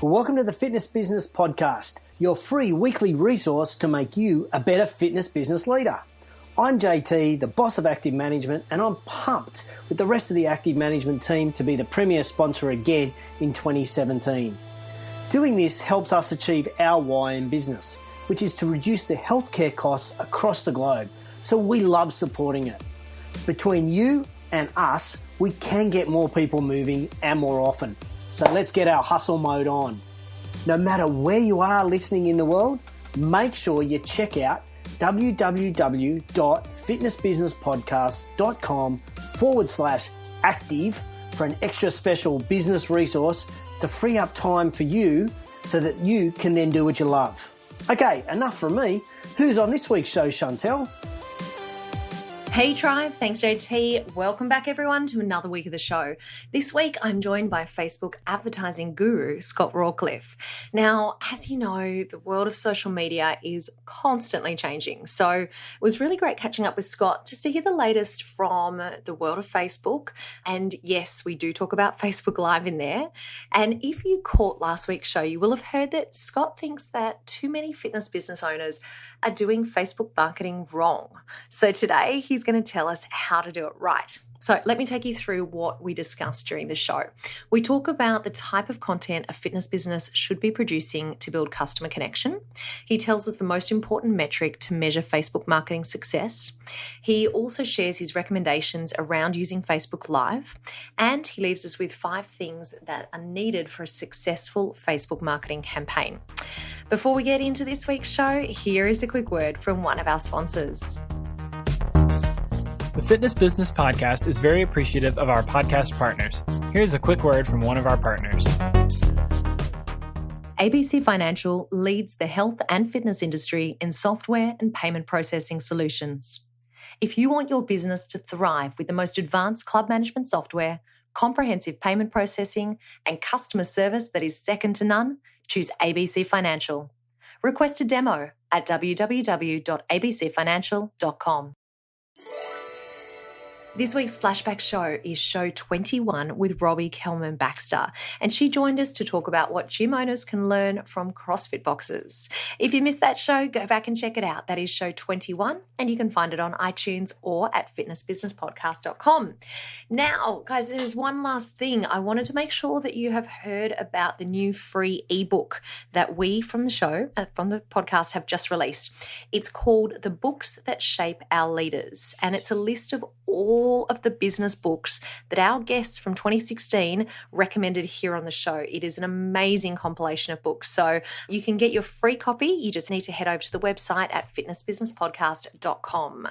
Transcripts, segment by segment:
Welcome to the Fitness Business Podcast, your free weekly resource to make you a better fitness business leader. I'm JT, the boss of Active Management, and I'm pumped with the rest of the Active Management team to be the premier sponsor again in 2017. Doing this helps us achieve our why in business, which is to reduce the healthcare costs across the globe, so we love supporting it. Between you and us, we can get more people moving and more often. So let's get our hustle mode on. No matter where you are listening in the world, make sure you check out www.fitnessbusinesspodcast.com/active for an extra special business resource to free up time for you so that you can then do what you love. Okay, enough from me. Who's on this week's show, Chantel? Hey Tribe, thanks JT. Welcome back everyone to another week of the show. This week I'm joined by Facebook advertising guru Scott Rawcliffe. Now, as you know, the world of social media is constantly changing. So it was really great catching up with Scott just to hear the latest from the world of Facebook. And yes, we do talk about Facebook Live in there. And if you caught last week's show, you will have heard that Scott thinks that too many fitness business owners are doing Facebook marketing wrong. So today he's going to tell us how to do it right. So let me take you through what we discussed during the show. We talk about the type of content a fitness business should be producing to build customer connection. He tells us the most important metric to measure Facebook marketing success. He also shares his recommendations around using Facebook Live, and he leaves us with 5 things that are needed for a successful Facebook marketing campaign. Before we get into this week's show, here is a quick word from one of our sponsors. The Fitness Business Podcast is very appreciative of our podcast partners. Here's a quick word from one of our partners. ABC Financial leads the health and fitness industry in software and payment processing solutions. If you want your business to thrive with the most advanced club management software, comprehensive payment processing, and customer service that is second to none, choose ABC Financial. Request a demo at www.abcfinancial.com. This week's flashback show is show 21 with Robbie Kelman-Baxter, and she joined us to talk about what gym owners can learn from CrossFit boxes. If you missed that show, go back and check it out. That is show 21, and you can find it on iTunes or at fitnessbusinesspodcast.com. Now, guys, there's one last thing. I wanted to make sure that you have heard about the new free ebook that we from the show, from the podcast, have just released. It's called The Books That Shape Our Leaders, and it's a list of all of the business books that our guests from 2016 recommended here on the show. It is an amazing compilation of books. So you can get your free copy. You just need to head over to the website at fitnessbusinesspodcast.com.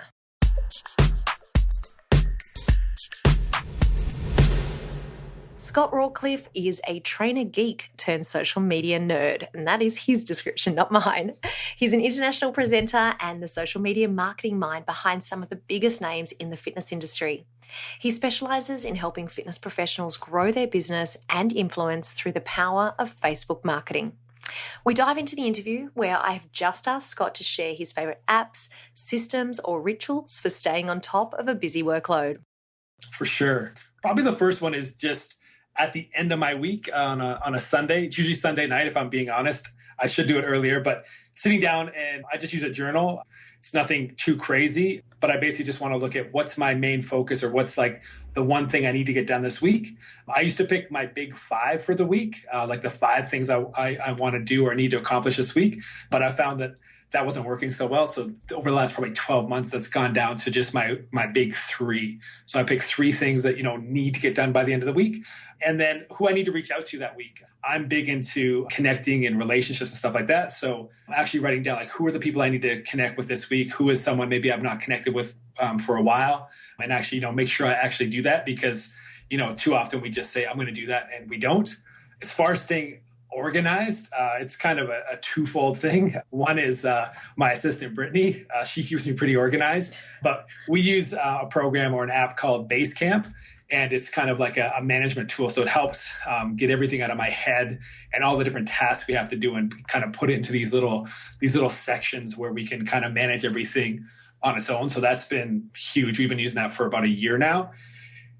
Scott Rawcliffe is a trainer geek turned social media nerd, and that is his description, not mine. He's an international presenter and the social media marketing mind behind some of the biggest names in the fitness industry. He specializes in helping fitness professionals grow their business and influence through the power of Facebook marketing. We dive into the interview where I have just asked Scott to share his favorite apps, systems, or rituals for staying on top of a busy workload. For sure. Probably the first one is just at the end of my week on a Sunday. It's usually Sunday night, if I'm being honest. I should do it earlier, but sitting down and I just use a journal. It's nothing too crazy, but I basically just want to look at what's my main focus or what's like the one thing I need to get done this week. I used to pick my big 5 for the week, like the 5 things I want to do or need to accomplish this week. But I found that wasn't working so well. So over the last probably 12 months, that's gone down to just my big 3. So I picked 3 things that, need to get done by the end of the week. And then who I need to reach out to that week. I'm big into connecting and relationships and stuff like that. So I'm actually writing down like, who are the people I need to connect with this week? Who is someone maybe I've not connected with for a while? And actually, make sure I actually do that because, too often we just say, I'm going to do that and we don't. As far as staying organized, it's kind of a twofold thing. One is my assistant, Brittany. She keeps me pretty organized, but we use a program or an app called Basecamp. And it's kind of like a management tool. So it helps get everything out of my head and all the different tasks we have to do and kind of put it into these little sections where we can kind of manage everything on its own. So that's been huge. We've been using that for about a year now.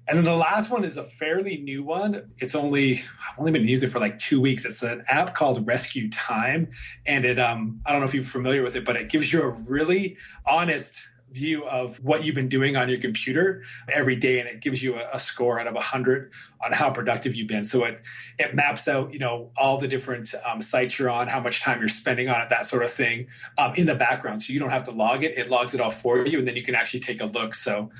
And then the last one is a fairly new one. I've only been using it for like 2 weeks. It's an app called Rescue Time. And I don't know if you're familiar with it, but it gives you a really honest view of what you've been doing on your computer every day. And it gives you a score out of 100 on how productive you've been. So it maps out, all the different sites you're on, how much time you're spending on it, that sort of thing in the background. So you don't have to log it. It logs it all for you. And then you can actually take a look. So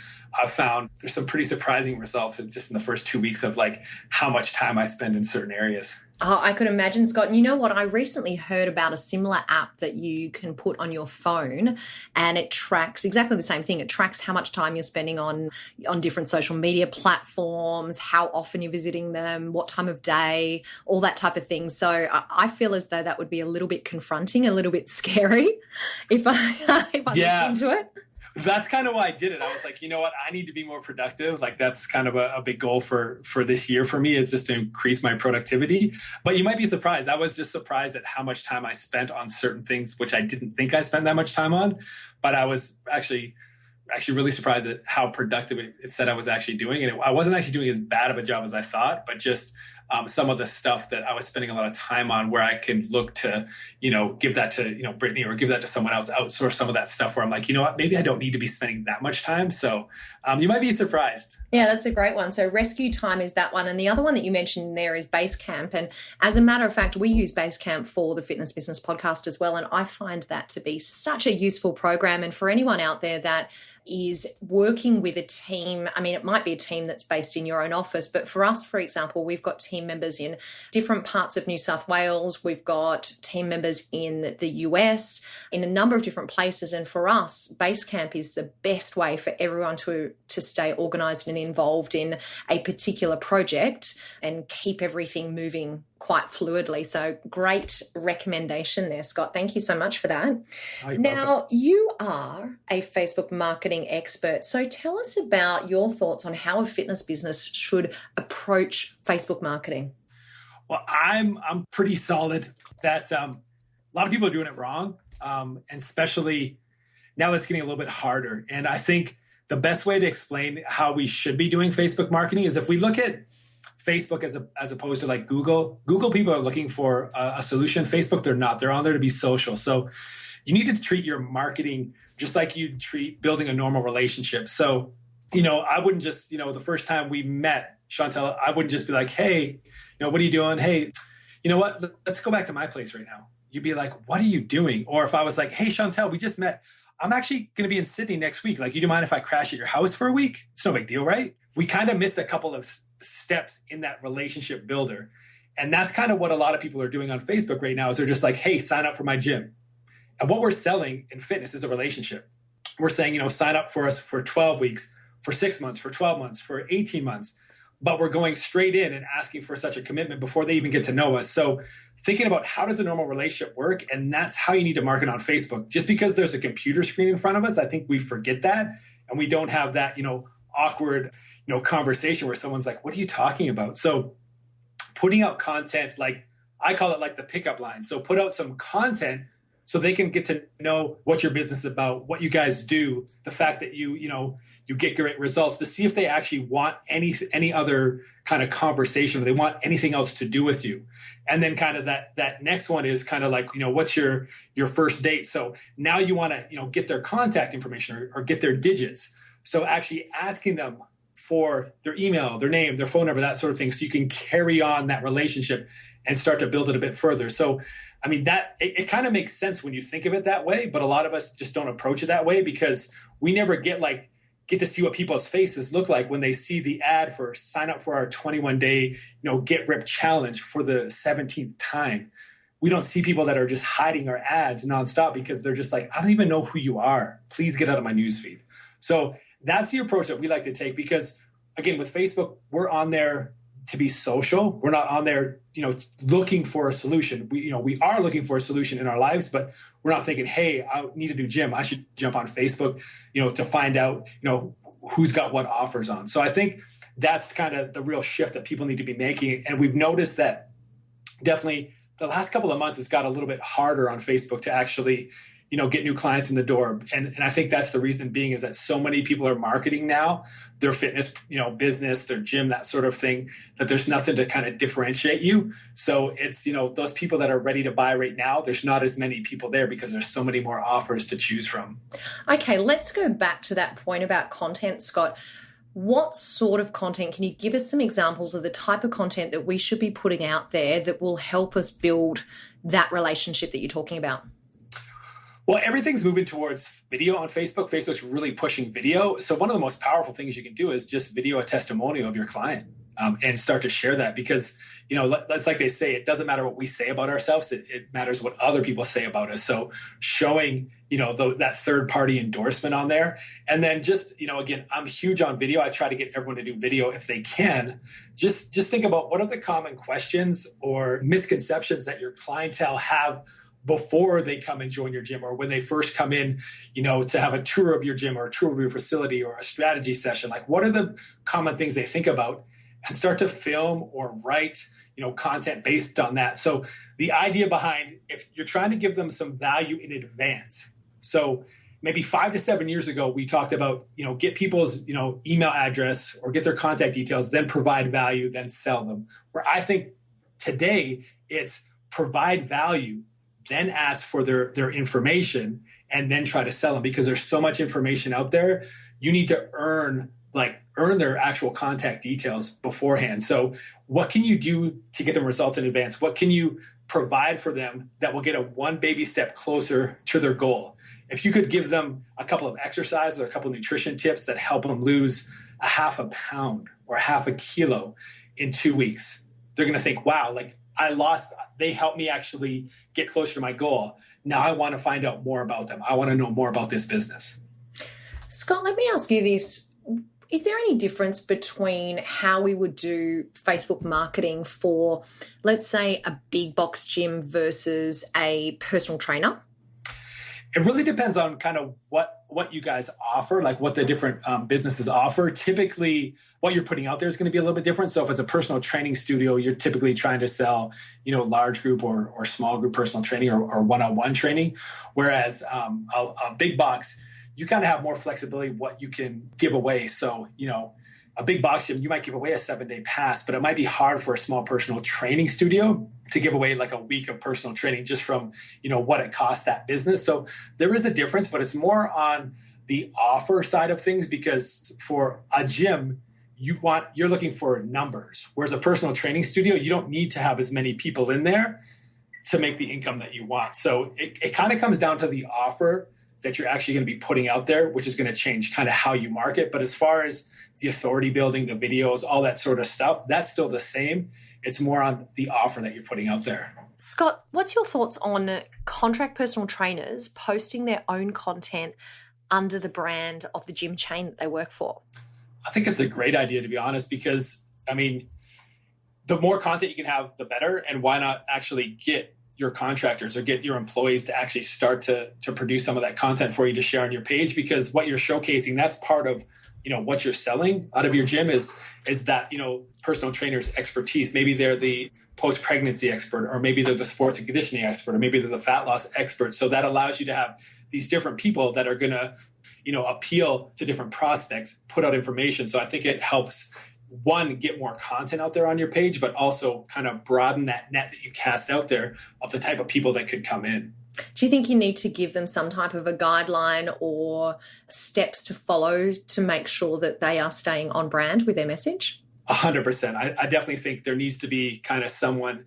I've found there's some pretty surprising results just in the first 2 weeks of like how much time I spend in certain areas. Oh, I could imagine, Scott. And you know what? I recently heard about a similar app that you can put on your phone, and it tracks exactly the same thing. It tracks how much time you're spending on different social media platforms, how often you're visiting them, what time of day, all that type of thing. So I feel as though that would be a little bit confronting, a little bit scary if I looked into it. That's kind of why I did it. I was like, you know what? I need to be more productive. Like that's kind of a big goal for this year for me, is just to increase my productivity. But you might be surprised. I was just surprised at how much time I spent on certain things, which I didn't think I spent that much time on. But I was actually really surprised at how productive it said I was actually doing. And I wasn't actually doing as bad of a job as I thought, but just some of the stuff that I was spending a lot of time on where I can look to, give that to, Brittany, or give that to someone else, outsource some of that stuff where I'm like, you know what, maybe I don't need to be spending that much time. So you might be surprised. Yeah, that's a great one. So Rescue Time is that one. And the other one that you mentioned there is Basecamp. And as a matter of fact, we use Basecamp for the Fitness Business Podcast as well. And I find that to be such a useful program. And for anyone out there that is working with a team, I mean, it might be a team that's based in your own office, but for us, for example, we've got team members in different parts of New South Wales. We've got team members in the US, in a number of different places. And for us, Basecamp is the best way for everyone to stay organized and involved in a particular project and keep everything moving quite fluidly. So great recommendation there, Scott. Thank you so much for that. Now, you are a Facebook marketing expert. So tell us about your thoughts on how a fitness business should approach Facebook marketing. Well, I'm pretty solid that a lot of people are doing it wrong, and especially now it's getting a little bit harder. And I think the best way to explain how we should be doing Facebook marketing is if we look at Facebook as opposed to like Google. Google people are looking for a solution. Facebook, they're not. They're on there to be social. So you need to treat your marketing just like you treat building a normal relationship. So, I wouldn't just, the first time we met, Chantel, I wouldn't just be like, hey, what are you doing? Hey, you know what? Let's go back to my place right now. You'd be like, what are you doing? Or if I was like, hey, Chantel, we just met. I'm actually going to be in Sydney next week. Like, you don't mind if I crash at your house for a week? It's no big deal, right? We kind of missed a couple of steps in that relationship builder. And that's kind of what a lot of people are doing on Facebook right now is they're just like, hey, sign up for my gym. And what we're selling in fitness is a relationship. We're saying, sign up for us for 12 weeks, for 6 months, for 12 months, for 18 months. But we're going straight in and asking for such a commitment before they even get to know us. So thinking about how does a normal relationship work? And that's how you need to market on Facebook. Just because there's a computer screen in front of us, I think we forget that. And we don't have that, awkward, conversation where someone's like, what are you talking about? So putting out content, like I call it like the pickup line. So put out some content so they can get to know what your business is about, what you guys do, the fact that you get great results, to see if they actually want any other kind of conversation, or they want anything else to do with you. And then kind of that next one is kind of like, what's your first date? So now you want to, get their contact information or get their digits. So actually asking them for their email, their name, their phone number, that sort of thing, so you can carry on that relationship and start to build it a bit further. So, I mean, it kind of makes sense when you think of it that way, but a lot of us just don't approach it that way because we never get to see what people's faces look like when they see the ad for sign up for our 21-day, get ripped challenge for the 17th time. We don't see people that are just hiding our ads nonstop because they're just like, I don't even know who you are. Please get out of my newsfeed. So that's the approach that we like to take because, again, with Facebook, we're on there to be social. We're not on there, looking for a solution. We are looking for a solution in our lives, but we're not thinking, hey, I need a new gym. I should jump on Facebook, to find out, who's got what offers on. So I think that's kind of the real shift that people need to be making. And we've noticed that definitely the last couple of months, it's got a little bit harder on Facebook to actually, get new clients in the door. And I think that's the reason being is that so many people are marketing now their fitness, business, their gym, that sort of thing, that there's nothing to kind of differentiate you. So it's, those people that are ready to buy right now, there's not as many people there because there's so many more offers to choose from. Okay, let's go back to that point about content, Scott. What sort of content, can you give us some examples of the type of content that we should be putting out there that will help us build that relationship that you're talking about? Well, everything's moving towards video on Facebook. Facebook's really pushing video. So one of the most powerful things you can do is just video a testimonial of your client and start to share that because, that's like they say, it doesn't matter what we say about ourselves. It matters what other people say about us. So showing, that third party endorsement on there. And then just, again, I'm huge on video. I try to get everyone to do video if they can. Just think about what are the common questions or misconceptions that your clientele have before they come and join your gym or when they first come in, to have a tour of your gym or a tour of your facility or a strategy session. Like what are the common things they think about and start to film or write, content based on that. So the idea behind if you're trying to give them some value in advance. So maybe 5 to 7 years ago, we talked about, get people's, email address or get their contact details, then provide value, then sell them. Where I think today it's provide value, then ask for their information and then try to sell them because there's so much information out there. You need to earn their actual contact details beforehand. So what can you do to get them results in advance? What can you provide for them that will get a one baby step closer to their goal? If you could give them a couple of exercises or a couple of nutrition tips that help them lose a half a pound or half a kilo in 2 weeks, they're going to think, wow, they helped me actually get closer to my goal. Now I want to find out more about them. I want to know more about this business. Scott, let me ask you this. Is there any difference between how we would do Facebook marketing for, let's say, a big box gym versus a personal trainer? It really depends on kind of what you guys offer, like what the different businesses offer. Typically, what you're putting out there is going to be a little bit different. So if it's a personal training studio, you're typically trying to sell, large group or small group personal training or one-on-one training. Whereas a big box, you kind of have more flexibility what you can give away. So, a big box gym, you might give away a 7-day pass, but it might be hard for a small personal training studio to give away like a week of personal training just from, what it costs that business. So there is a difference, but it's more on the offer side of things because for a gym, you're looking for numbers. Whereas a personal training studio, you don't need to have as many people in there to make the income that you want. So it kind of comes down to the offer that you're actually going to be putting out there, which is going to change kind of how you market. But as far as the authority building, the videos, all that sort of stuff, that's still the same. It's more on the offer that you're putting out there. Scott, what's your thoughts on contract personal trainers posting their own content under the brand of the gym chain that they work for? I think it's a great idea, to be honest, because, the more content you can have, the better. And why not actually get your contractors or get your employees to actually start to produce some of that content for you to share on your page? Because what you're showcasing, that's part of what you're selling out of your gym is that personal trainer's expertise. Maybe they're the post-pregnancy expert, or maybe they're the sports and conditioning expert, or maybe they're the fat loss expert. So that allows you to have these different people that are going to appeal to different prospects, put out information. So I think it helps, one, get more content out there on your page, but also kind of broaden that net that you cast out there of the type of people that could come in. Do you think you need to give them some type of a guideline or steps to follow to make sure that they are staying on brand with their message? 100%. I definitely think there needs to be kind of someone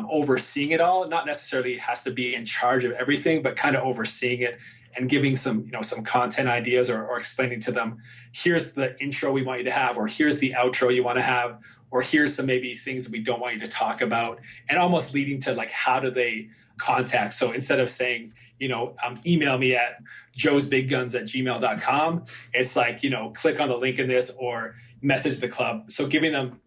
overseeing it all. Not necessarily has to be in charge of everything, but kind of overseeing it and giving some content ideas or explaining to them, here's the intro we want you to have, or here's the outro you want to have, or here's some maybe things we don't want you to talk about, and almost leading to like, how do they contact? So instead of saying, email me at joesbigguns@gmail.com, it's like, click on the link in this or message the club. So giving them,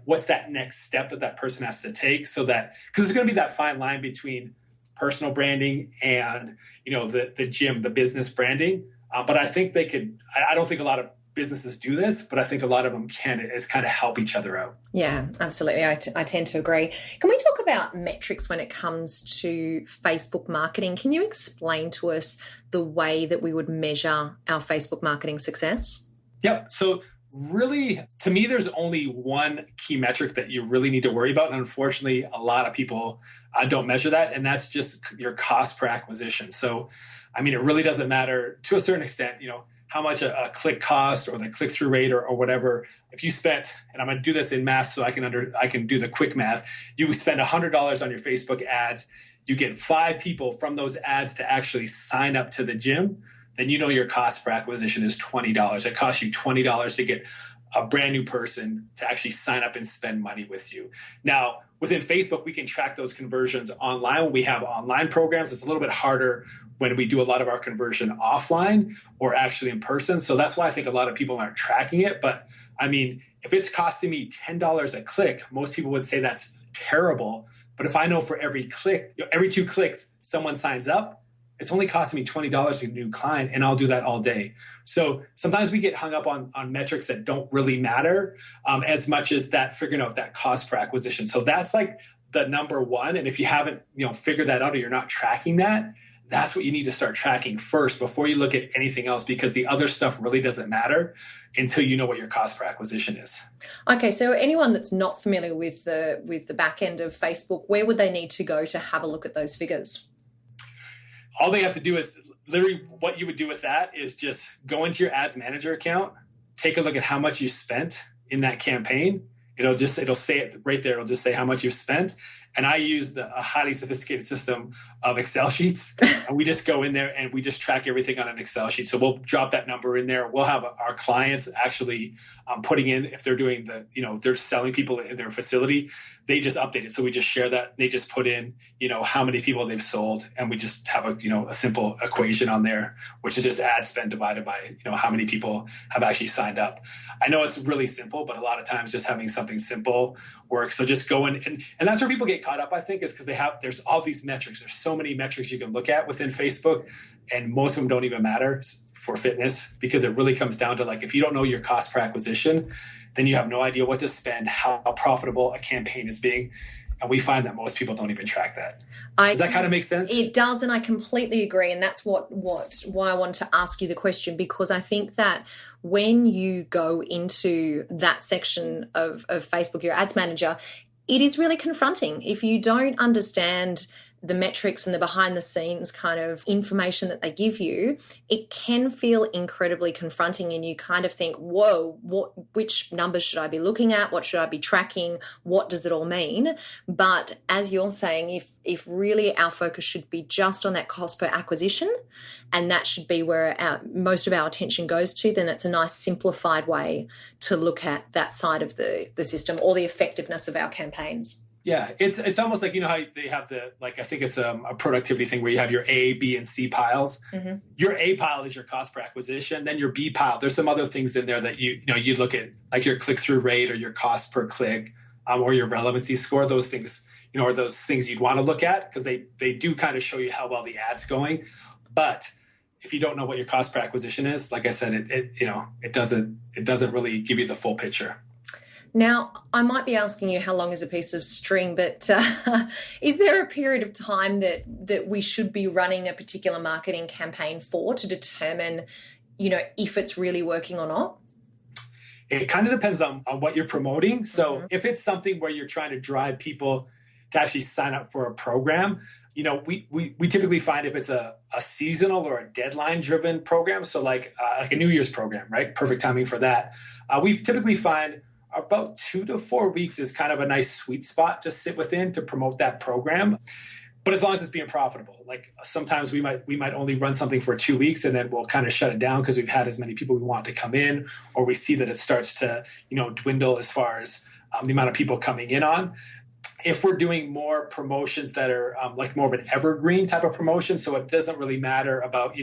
what's that next step that person has to take, so that, because there's going to be that fine line between personal branding and, the gym, the business branding. But I think they could, I don't think a lot of businesses do this, but I think a lot of them can is kind of help each other out. Yeah, absolutely. I tend to agree. Can we talk about metrics when it comes to Facebook marketing? Can you explain to us the way that we would measure our Facebook marketing success? Yep. So really, to me, there's only one key metric that you really need to worry about. And unfortunately, a lot of people don't measure that. And that's just your cost per acquisition. So, I mean, it really doesn't matter to a certain extent, how much a click cost or the click-through rate or whatever. If you spent, and I'm going to do this in math so I can do the quick math, you spend $100 on your Facebook ads, you get 5 people from those ads to actually sign up to the gym, then your cost per acquisition is $20. It costs you $20 to get a brand new person to actually sign up and spend money with you. Now, within Facebook, we can track those conversions online. When we have online programs, it's a little bit harder when we do a lot of our conversion offline or actually in person. So that's why I think a lot of people aren't tracking it. But I mean, if it's costing me $10 a click, most people would say that's terrible. But if I know for every click, every 2 clicks, someone signs up, it's only costing me $20 to get a new client, and I'll do that all day. So sometimes we get hung up on metrics that don't really matter as much as that figuring out that cost per acquisition. So that's like the number one. And if you haven't figured that out or you're not tracking that, that's what you need to start tracking first before you look at anything else, because the other stuff really doesn't matter until you know what your cost per acquisition is. Okay, so anyone that's not familiar with the back end of Facebook, where would they need to go to have a look at those figures? All they have to do is literally what you would do with that is just go into your ads manager account, take a look at how much you spent in that campaign. It'll say it right there. It'll just say how much you've spent. And I use a highly sophisticated system of Excel sheets. And we just go in there and we just track everything on an Excel sheet. So we'll drop that number in there. We'll have our clients actually putting in, if they're doing they're selling people in their facility, they just update it. So we just share that. They just put in, how many people they've sold. And we just have a simple equation on there, which is just ad spend divided by, how many people have actually signed up. I know it's really simple, but a lot of times just having something simple works. So just go in and that's where people get caught up, I think, is because there's all these metrics. There's so many metrics you can look at within Facebook, and most of them don't even matter for fitness, because it really comes down to, like, if you don't know your cost per acquisition, then you have no idea what to spend, how profitable a campaign is being. And we find that most people don't even track that. Does that kind of make sense? It does, and I completely agree. And that's why I wanted to ask you the question, because I think that when you go into that section of Facebook, your ads manager, it is really confronting. If you don't understand the metrics and the behind the scenes kind of information that they give you, it can feel incredibly confronting, and you kind of think, whoa, which numbers should I be looking at? What should I be tracking? What does it all mean? But as you're saying, if really our focus should be just on that cost per acquisition, and that should be where most of our attention goes to, then it's a nice simplified way to look at that side of the system, or the effectiveness of our campaigns. Yeah, it's almost like, how they have I think it's a productivity thing where you have your A, B, and C piles. Mm-hmm. Your A pile is your cost per acquisition. Then your B pile, there's some other things in there that you look at, like your click-through rate or your cost per click, or your relevancy score. Those things, are those things you'd want to look at, because they do kind of show you how well the ad's going. But if you don't know what your cost per acquisition is, like I said, it doesn't really give you the full picture. Now, I might be asking you how long is a piece of string, but is there a period of time that we should be running a particular marketing campaign for to determine, if it's really working or not? It kind of depends on what you're promoting. So if it's something where you're trying to drive people to actually sign up for a program, we typically find if it's a seasonal or a deadline-driven program, so like a New Year's program, right? Perfect timing for that. We typically find about 2 to 4 weeks is kind of a nice sweet spot to sit within to promote that program. But as long as it's being profitable, like sometimes we might only run something for 2 weeks and then we'll kind of shut it down because we've had as many people we want to come in, or we see that it starts to, dwindle as far as the amount of people coming in on. If we're doing more promotions that are like more of an evergreen type of promotion, so it doesn't really matter about,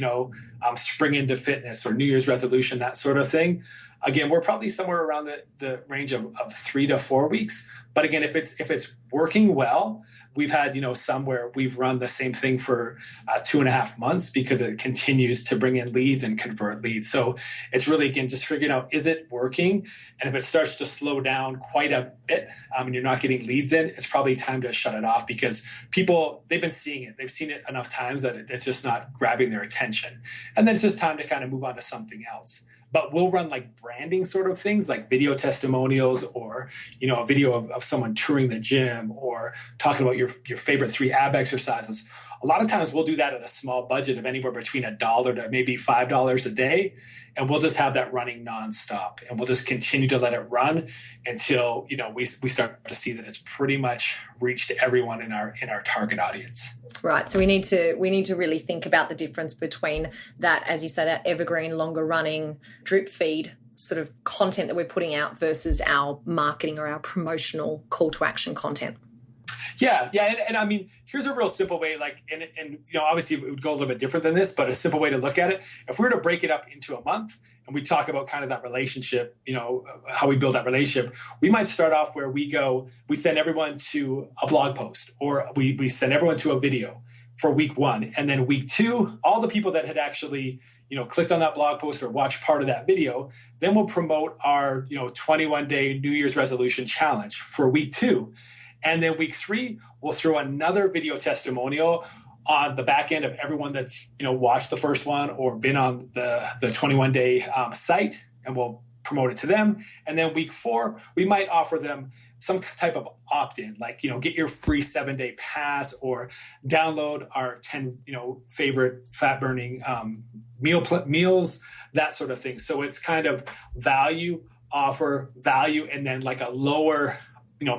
spring into fitness or New Year's resolution, that sort of thing. Again, we're probably somewhere around the range of 3 to 4 weeks. But again, if it's working well, we've had, some where we've run the same thing for 2.5 months because it continues to bring in leads and convert leads. So it's really, again, just figuring out, is it working? And if it starts to slow down quite a bit and you're not getting leads in, it's probably time to shut it off, because people, they've been seeing it. They've seen it enough times that it's just not grabbing their attention. And then it's just time to kind of move on to something else. But we'll run like branding sort of things, like video testimonials, or, a video of someone touring the gym, or talking about your favorite 3 ab exercises. A lot of times we'll do that at a small budget of anywhere between $1 to maybe $5 a day. And we'll just have that running nonstop. And we'll just continue to let it run until, we start to see that it's pretty much reached everyone in our target audience. Right. So we need to really think about the difference between that, as you said, that evergreen, longer running drip feed sort of content that we're putting out versus our marketing or our promotional call to action content. Yeah. And I mean, here's a real simple way, and obviously it would go a little bit different than this, but a simple way to look at it. If we were to break it up into a month and we talk about kind of that relationship, how we build that relationship, we might start off where we send everyone to a blog post, or we send everyone to a video for week 1. And then week 2, all the people that had actually, clicked on that blog post or watched part of that video, then we'll promote our, 21-day New Year's resolution challenge for week 2. And then week 3, we'll throw another video testimonial on the back end of everyone that's, watched the first one or been on the 21-day site, and we'll promote it to them. And then week 4, we might offer them some type of opt-in, like, get your free 7-day pass, or download our 10, favorite fat-burning meals, that sort of thing. So it's kind of value, offer, value, and then like a lower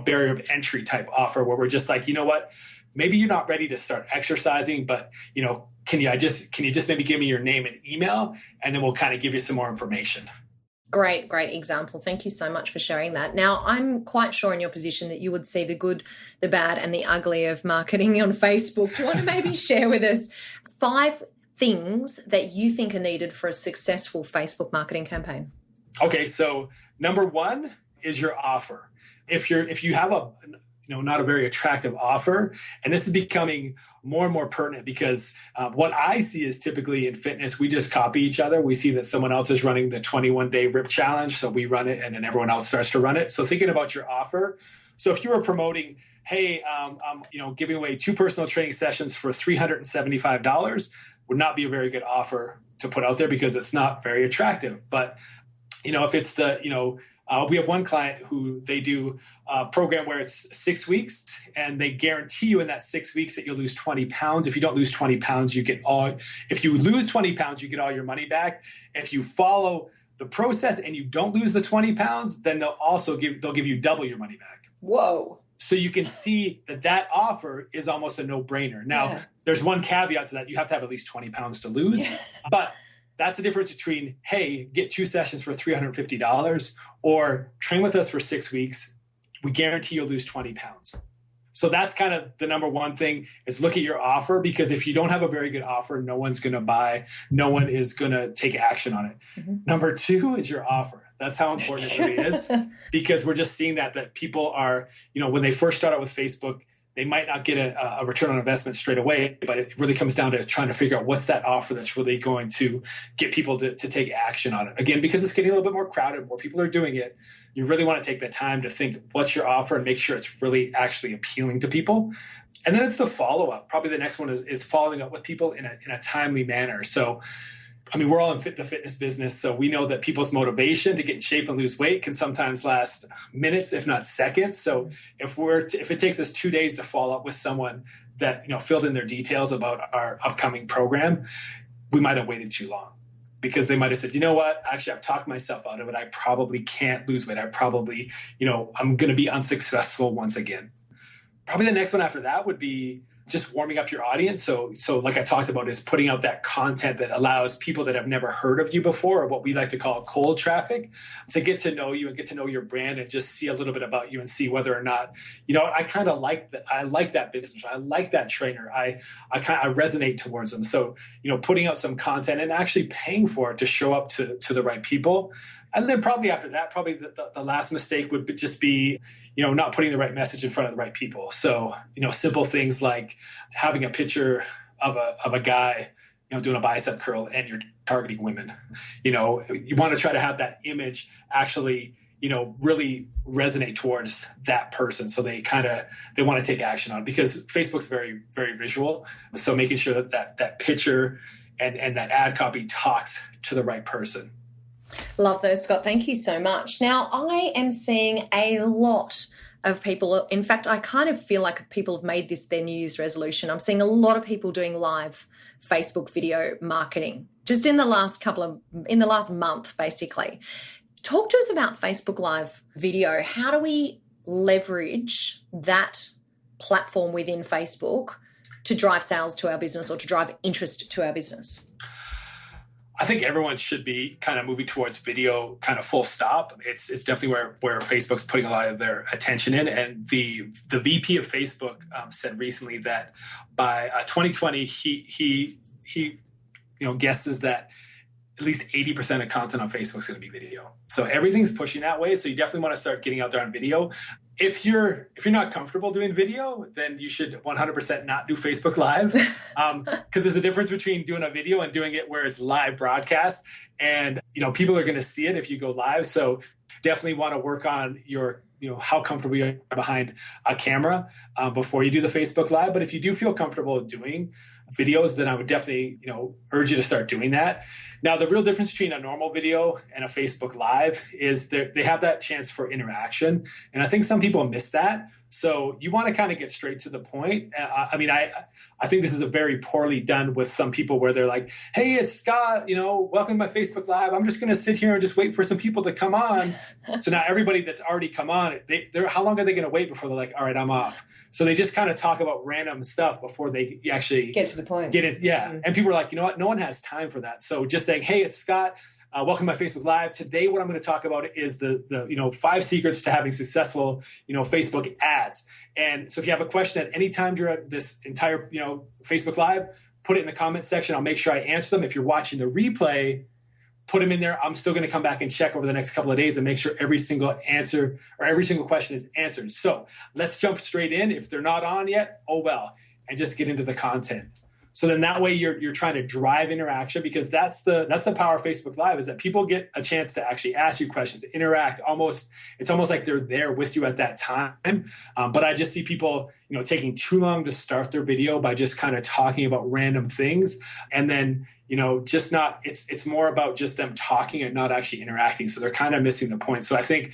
barrier of entry type offer, where we're just like, what, maybe you're not ready to start exercising, but, can you just maybe give me your name and email, and then we'll kind of give you some more information. Great example. Thank you so much for sharing that. Now, I'm quite sure in your position that you would see the good, the bad, and the ugly of marketing on Facebook. Do you want to maybe share with us 5 things that you think are needed for a successful Facebook marketing campaign? Okay, so number 1 is your offer. If you have a not a very attractive offer, and this is becoming more and more pertinent, because what I see is typically in fitness, we just copy each other. We see that someone else is running the 21-day RIP challenge, so we run it, and then everyone else starts to run it. So thinking about your offer. So if you were promoting, hey, I'm giving away 2 personal training sessions for $375, would not be a very good offer to put out there, because it's not very attractive. But if it's we have one client who they do a program where it's 6 weeks, and they guarantee you in that 6 weeks that you'll lose 20 pounds. If you don't lose 20 pounds, if you lose 20 pounds, you get all your money back. If you follow the process and you don't lose the 20 pounds, then they'll give you double your money back. Whoa. So you can see that offer is almost a no-brainer. Now, There's one caveat to that. You have to have at least 20 pounds to lose. Yeah. But that's the difference between, hey, get 2 sessions for $350, or train with us for 6 weeks. We guarantee you'll lose 20 pounds. So that's kind of the number 1 thing, is look at your offer, because if you don't have a very good offer, no one's going to buy. No one is going to take action on it. Mm-hmm. Number 2 is your offer. That's how important it really is, because we're just seeing that people are, when they first start out with Facebook, they might not get a return on investment straight away, but it really comes down to trying to figure out what's that offer that's really going to get people to take action on it. Again, because it's getting a little bit more crowded, more people are doing it, you really want to take the time to think, what's your offer, and make sure it's really actually appealing to people. And then it's the follow-up. Probably the next one is following up with people in a timely manner. So, we're all in the fitness business, so we know that people's motivation to get in shape and lose weight can sometimes last minutes, if not seconds. So if it takes us 2 days to follow up with someone that filled in their details about our upcoming program, we might have waited too long, because they might have said, actually, I've talked myself out of it. I probably can't lose weight. I probably, I'm going to be unsuccessful once again. Probably the next one after that would be just warming up your audience. So like I talked about, is putting out that content that allows people that have never heard of you before, or what we like to call cold traffic, to get to know you and get to know your brand, and just see a little bit about you and see whether or not, I kind of like that. I like that business. I like that trainer. I resonate towards them. So, putting out some content and actually paying for it to show up to the right people. And then probably after that, the last mistake would just be, not putting the right message in front of the right people. So, simple things like having a picture of a guy, doing a bicep curl and you're targeting women. You want to try to have that image actually, really resonate towards that person. So they want to take action on it, because Facebook's very, very visual. So making sure that picture and that ad copy talks to the right person. Love those, Scott. Thank you so much. Now, I am seeing a lot of people. In fact, I kind of feel like people have made this their New Year's resolution. I'm seeing a lot of people doing live Facebook video marketing just in the last month, basically. Talk to us about Facebook Live video. How do we leverage that platform within Facebook to drive sales to our business or to drive interest to our business? I think everyone should be kind of moving towards video, kind of full stop. It's definitely where Facebook's putting a lot of their attention in. And the VP of Facebook said recently that by 2020, he guesses that at least 80% of content on Facebook is going to be video. So everything's pushing that way. So you definitely want to start getting out there on video. If you're not comfortable doing video, then you should 100% not do Facebook Live, because there's a difference between doing a video and doing it where it's live broadcast, and people are going to see it if you go live. So definitely want to work on your how comfortable you are behind a camera before you do the Facebook Live. But if you do feel comfortable doing videos, then I would definitely urge you to start doing that. Now, the real difference between a normal video and a Facebook Live is they have that chance for interaction, and I think some people miss that. So you want to kind of get straight to the point. I think this is a very poorly done with some people where they're like, "Hey, it's Scott, welcome to my Facebook Live. I'm just going to sit here and just wait for some people to come on." So now everybody that's already come on, how long are they going to wait before they're like, "All right, I'm off"? So they just kind of talk about random stuff before they actually get to the point. Get it, yeah. Mm-hmm. And people are like, you know what? No one has time for that. So just saying, "Hey, it's Scott. Welcome to my Facebook Live. Today, what I'm going to talk about is the 5 secrets to having successful, Facebook ads." And so if you have a question at any time during this entire, Facebook Live, put it in the comment section. I'll make sure I answer them. If you're watching the replay, put them in there. I'm still going to come back and check over the next couple of days and make sure every single answer or every single question is answered. So let's jump straight in. If they're not on yet, oh well, and just get into the content. So then that way you're trying to drive interaction, because that's the power of Facebook Live, is that people get a chance to actually ask you questions, interact. It's almost like they're there with you at that time. But I just see people, taking too long to start their video by just kind of talking about random things, and then just not. It's more about just them talking and not actually interacting. So they're kind of missing the point. So I think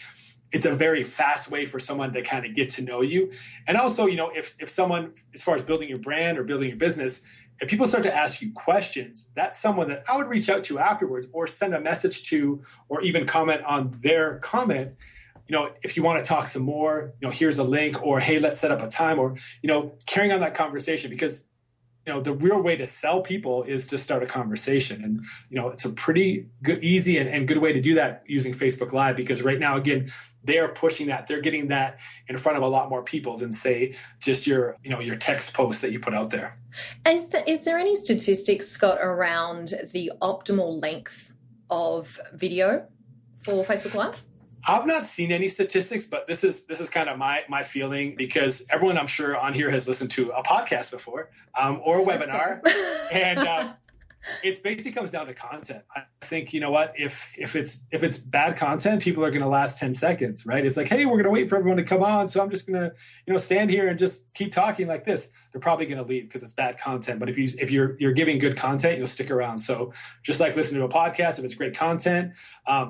it's a very fast way for someone to kind of get to know you. And also, if someone, as far as building your brand or building your business, if people start to ask you questions, that's someone that I would reach out to afterwards, or send a message to, or even comment on their comment. If you want to talk some more, here's a link, or hey, let's set up a time, or, carrying on that conversation, because the real way to sell people is to start a conversation. And, it's a pretty good, easy and good way to do that using Facebook Live, because right now, again, they are pushing that. They're getting that in front of a lot more people than, say, just your text post that you put out there. Is there any statistics, Scott, around the optimal length of video for Facebook Live? I've not seen any statistics, but this is kind of my feeling, because everyone I'm sure on here has listened to a podcast before, or a webinar, and it basically comes down to content. I think, if it's bad content, people are going to last 10 seconds, right? It's like, hey, we're going to wait for everyone to come on, so I'm just going to stand here and just keep talking like this. They're probably going to leave because it's bad content. But if you're giving good content, you'll stick around. So just like listening to a podcast, if it's great content,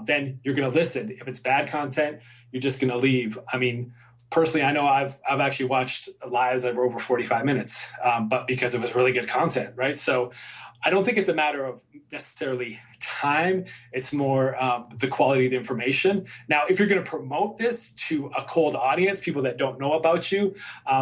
then you're going to listen. If it's bad content, you're just going to leave. I mean, personally, I know I've actually watched lives that were over 45 minutes, but because it was really good content, right? So I don't think it's a matter of necessarily time. It's more the quality of the information. Now, if you're going to promote this to a cold audience, people that don't know about you,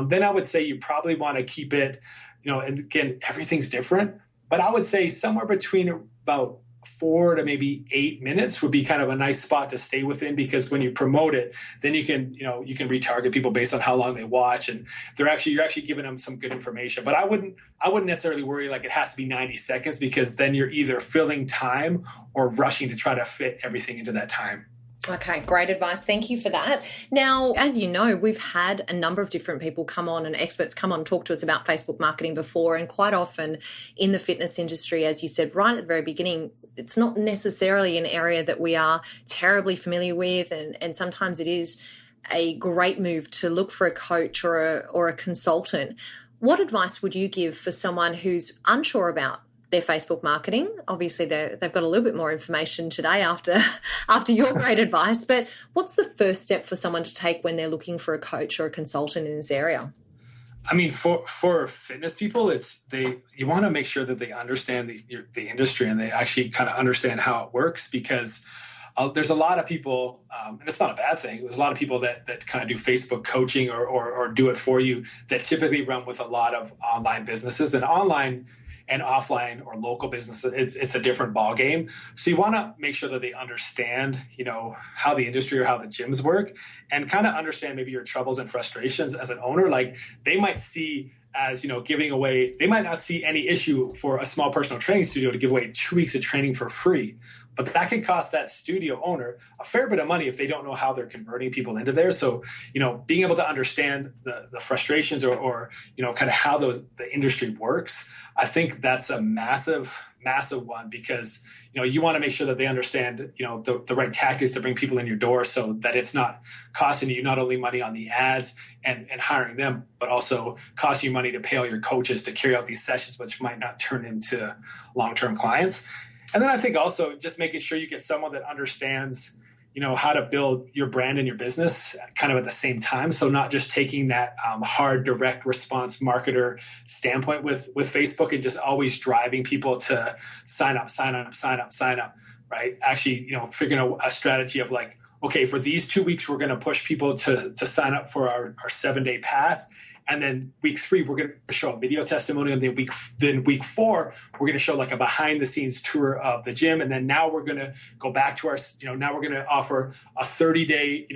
then I would say you probably want to keep it, and again, everything's different, but I would say somewhere between about 4 to maybe 8 minutes would be kind of a nice spot to stay within, because when you promote it, then you can retarget people based on how long they watch, and you're actually giving them some good information. But I wouldn't necessarily worry like it has to be 90 seconds, because then you're either filling time or rushing to try to fit everything into that time. Okay, great advice. Thank you for that. Now, as you know, we've had a number of different people come on and experts come on and talk to us about Facebook marketing before. And quite often in the fitness industry, as you said right at the very beginning, it's not necessarily an area that we are terribly familiar with. And sometimes it is a great move to look for a coach or a consultant. What advice would you give for someone who's unsure about their Facebook marketing? Obviously, they've got a little bit more information today after your great advice, but what's the first step for someone to take when they're looking for a coach or a consultant in this area? I mean, for fitness people, you want to make sure that they understand the industry and they actually kind of understand how it works, because there's a lot of people, and it's not a bad thing. There's a lot of people that kind of do Facebook coaching or do it for you that typically run with a lot of online businesses, and online and offline or local businesses, it's a different ball game. So you want to make sure that they understand, how the industry or how the gyms work, and kind of understand maybe your troubles and frustrations as an owner. Like, they might see as, giving away, they might not see any issue for a small personal training studio to give away 2 weeks of training for free. But that could cost that studio owner a fair bit of money if they don't know how they're converting people into there. So, being able to understand the frustrations or kind of how the industry works, I think that's a massive, massive one, because, you want to make sure that they understand, the right tactics to bring people in your door, so that it's not costing you not only money on the ads and hiring them, but also costing you money to pay all your coaches to carry out these sessions, which might not turn into long-term clients. And then I think also just making sure you get someone that understands, how to build your brand and your business kind of at the same time. So not just taking that hard direct response marketer standpoint with Facebook and just always driving people to sign up, right? Actually, figuring out a strategy of like, okay, for these 2 weeks, we're going to push people to sign up for our 7-day pass. And then week 3, we're going to show a video testimonial. And then week 4, we're going to show like a behind the scenes tour of the gym. And then now we're going to go back to our, now we're going to offer a 30-day,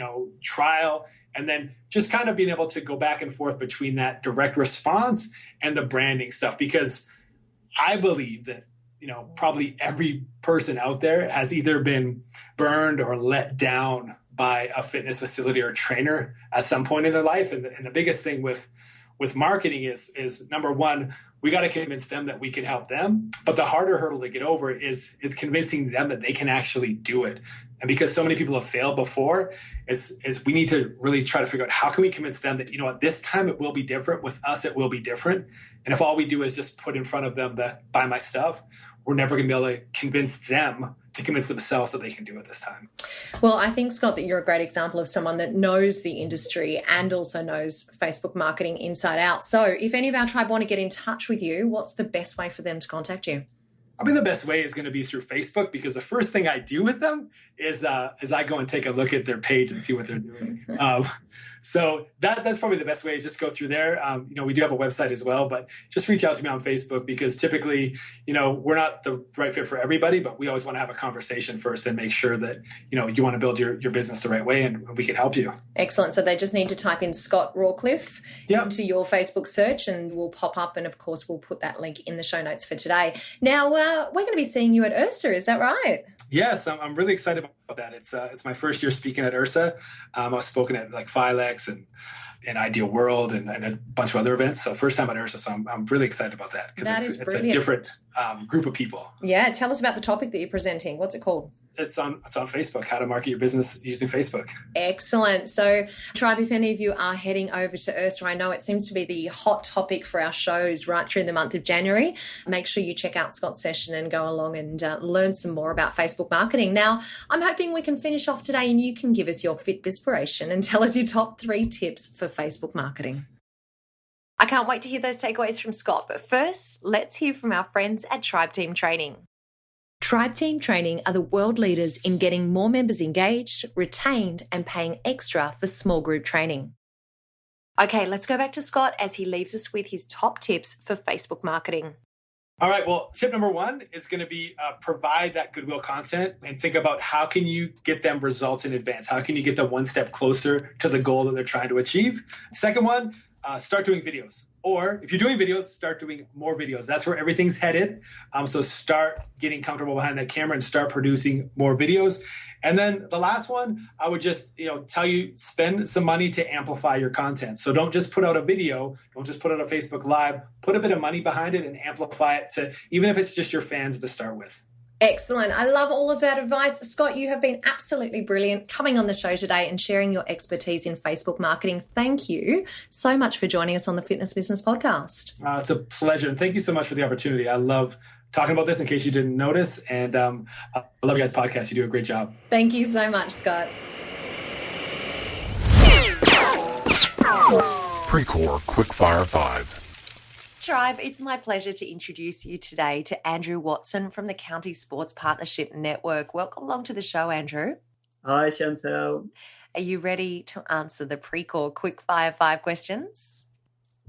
trial. And then just kind of being able to go back and forth between that direct response and the branding stuff. Because I believe that, probably every person out there has either been burned or let down by a fitness facility or trainer at some point in their life. And the biggest thing with marketing is number one, we got to convince them that we can help them. But the harder hurdle to get over is convincing them that they can actually do it. And because so many people have failed before, is we need to really try to figure out how can we convince them that, this time it will be different. With us, it will be different. And if all we do is just put in front of them that buy my stuff, we're never going to be able to convince them to convince themselves that they can do it this time. Well, I think, Scott, that you're a great example of someone that knows the industry and also knows Facebook marketing inside out. So if any of our tribe want to get in touch with you, what's the best way for them to contact you? I mean, the best way is going to be through Facebook, because the first thing I do with them is I go and take a look at their page and see what they're doing. So that's probably the best way, is just go through there. We do have a website as well, but just reach out to me on Facebook, because typically, we're not the right fit for everybody, but we always want to have a conversation first and make sure that, you want to build your business the right way, and we can help you. Excellent. So they just need to type in Scott Rawcliffe into your Facebook search and we'll pop up. And of course, we'll put that link in the show notes for today. Now, we're going to be seeing you at IHRSA. Is that right? Yes, I'm really excited about that. It's my first year speaking at IHRSA. I've spoken at like Filex and Ideal World and a bunch of other events. So first time at IHRSA, so I'm really excited about that, because it's a different group of people. Yeah, tell us about the topic that you're presenting. What's it called? It's on Facebook, how to market your business using Facebook. Excellent. So, Tribe, if any of you are heading over to IHRSA, I know it seems to be the hot topic for our shows right through the month of January. Make sure you check out Scott's session and go along and learn some more about Facebook marketing. Now, I'm hoping we can finish off today and you can give us your Fitbispiration and tell us your top 3 tips for Facebook marketing. I can't wait to hear those takeaways from Scott. But first, let's hear from our friends at Tribe Team Training. Tribe Team Training are the world leaders in getting more members engaged, retained, and paying extra for small group training. Okay, let's go back to Scott as he leaves us with his top tips for Facebook marketing. All right, well, tip number 1 is going to be provide that goodwill content and think about how can you get them results in advance? How can you get them one step closer to the goal that they're trying to achieve? Second one, start doing videos. Or if you're doing videos, start doing more videos. That's where everything's headed. So start getting comfortable behind that camera and start producing more videos. And then the last one, I would just tell you, spend some money to amplify your content. So don't just put out a video, don't just put out a Facebook Live, put a bit of money behind it and amplify it to, even if it's just your fans to start with. Excellent. I love all of that advice. Scott, you have been absolutely brilliant coming on the show today and sharing your expertise in Facebook marketing. Thank you so much for joining us on the Fitness Business Podcast. It's a pleasure. And thank you so much for the opportunity. I love talking about this in case you didn't notice. And I love you guys' podcast. You do a great job. Thank you so much, Scott. Precore Quickfire 5. Tribe, it's my pleasure to introduce you today to Andrew Watson from the County Sports Partnership Network. Welcome along to the show, Andrew. Hi, Chantel. Are you ready to answer the Precore Quickfire 5 questions?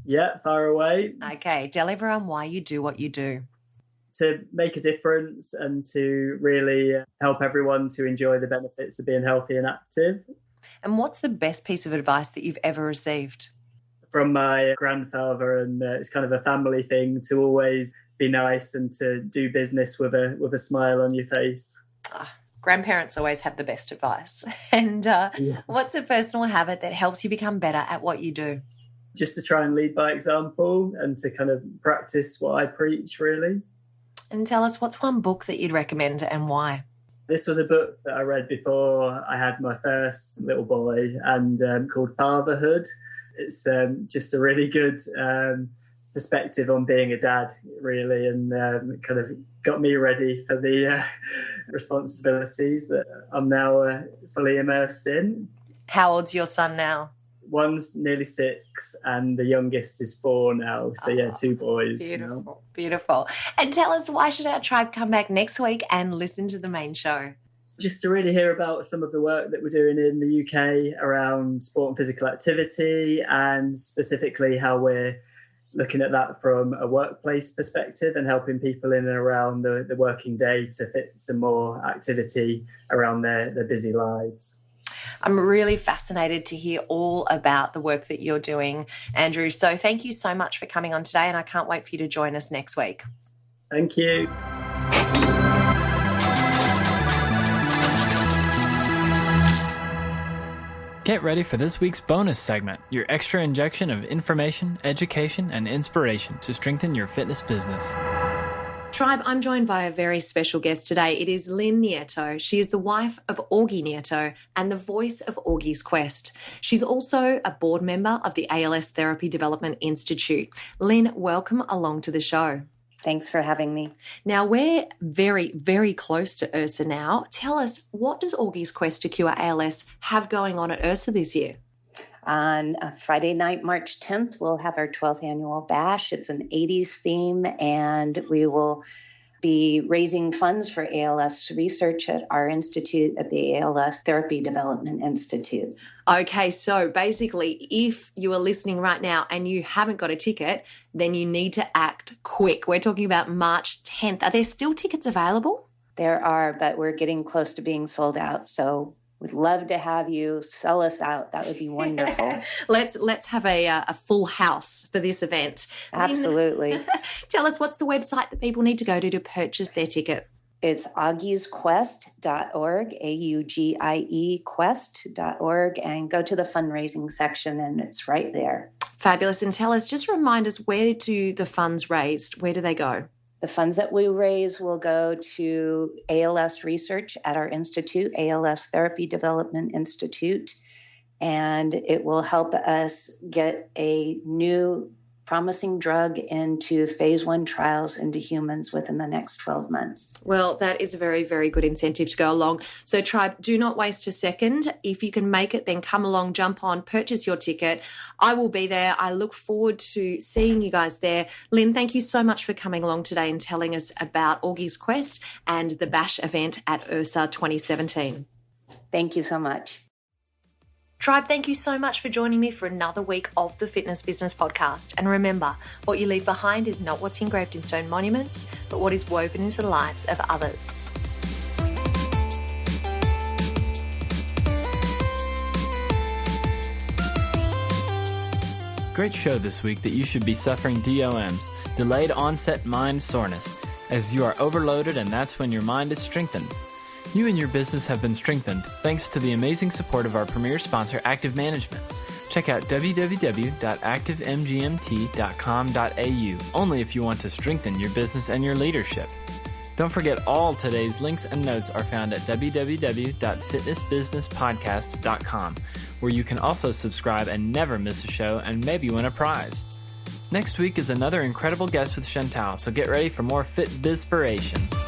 Yeah, fire away. Okay, tell everyone why you do what you do. To make a difference and to really help everyone to enjoy the benefits of being healthy and active. And what's the best piece of advice that you've ever received? From my grandfather, and it's kind of a family thing to always be nice and to do business with a smile on your face. Grandparents always have the best advice. And What's a personal habit that helps you become better at what you do? Just to try and lead by example and to kind of practice what I preach, really. And tell us, what's one book that you'd recommend and why? This was a book that I read before I had my first little boy, and called Fatherhood. It's just a really good perspective on being a dad, really, and kind of got me ready for the responsibilities that I'm now fully immersed in. How old's your son now? One's nearly 6 and the youngest is 4 now. So, yeah, 2 boys. Beautiful, beautiful. And tell us, why should our tribe come back next week and listen to the main show? Just to really hear about some of the work that we're doing in the UK around sport and physical activity, and specifically how we're looking at that from a workplace perspective and helping people in and around the working day to fit some more activity around their busy lives. I'm really fascinated to hear all about the work that you're doing, Andrew. So thank you so much for coming on today, and I can't wait for you to join us next week. Thank you. Get ready for this week's bonus segment, your extra injection of information, education, and inspiration to strengthen your fitness business. Tribe, I'm joined by a very special guest today. It is Lynn Nieto. She is the wife of Augie Nieto and the voice of Augie's Quest. She's also a board member of the ALS Therapy Development Institute. Lynn, welcome along to the show. Thanks for having me. Now, we're very, very close to IHRSA now. Tell us, what does Augie's Quest to Cure ALS have going on at IHRSA this year? On Friday night, March 10th, we'll have our 12th annual bash. It's an 80s theme, and we will be raising funds for ALS research at our institute, at the ALS Therapy Development Institute. Okay, so basically, if you are listening right now and you haven't got a ticket, then you need to act quick. We're talking about March 10th. Are there still tickets available? There are, but we're getting close to being sold out, so we'd love to have you sell us out. That would be wonderful. Let's have a full house for this event. Absolutely. Tell us, what's the website that people need to go to purchase their ticket? It's augiesquest.org, AUGIE quest.org, and go to the fundraising section, and it's right there. Fabulous. And tell us, just remind us, where do the funds raised, where do they go? The funds that we raise will go to ALS research at our institute, ALS Therapy Development Institute, and it will help us get a new promising drug into phase 1 trials into humans within the next 12 months. Well, that is a very, very good incentive to go along. So, Tribe, do not waste a second. If you can make it, then come along, jump on, purchase your ticket. I will be there. I look forward to seeing you guys there. Lynn, thank you so much for coming along today and telling us about Augie's Quest and the BASH event at IHRSA 2017. Thank you so much. Tribe, thank you so much for joining me for another week of the Fitness Business Podcast. And remember, what you leave behind is not what's engraved in stone monuments, but what is woven into the lives of others. great show this week that you should be suffering DOMs, delayed onset mind soreness, as you are overloaded and that's when your mind is strengthened. You and your business have been strengthened thanks to the amazing support of our premier sponsor, Active Management. Check out www.activemgmt.com.au only if you want to strengthen your business and your leadership. Don't forget all today's links and notes are found at www.fitnessbusinesspodcast.com, where you can also subscribe and never miss a show and maybe win a prize. Next week is another incredible guest with Chantal, so get ready for more Fit Bizpiration.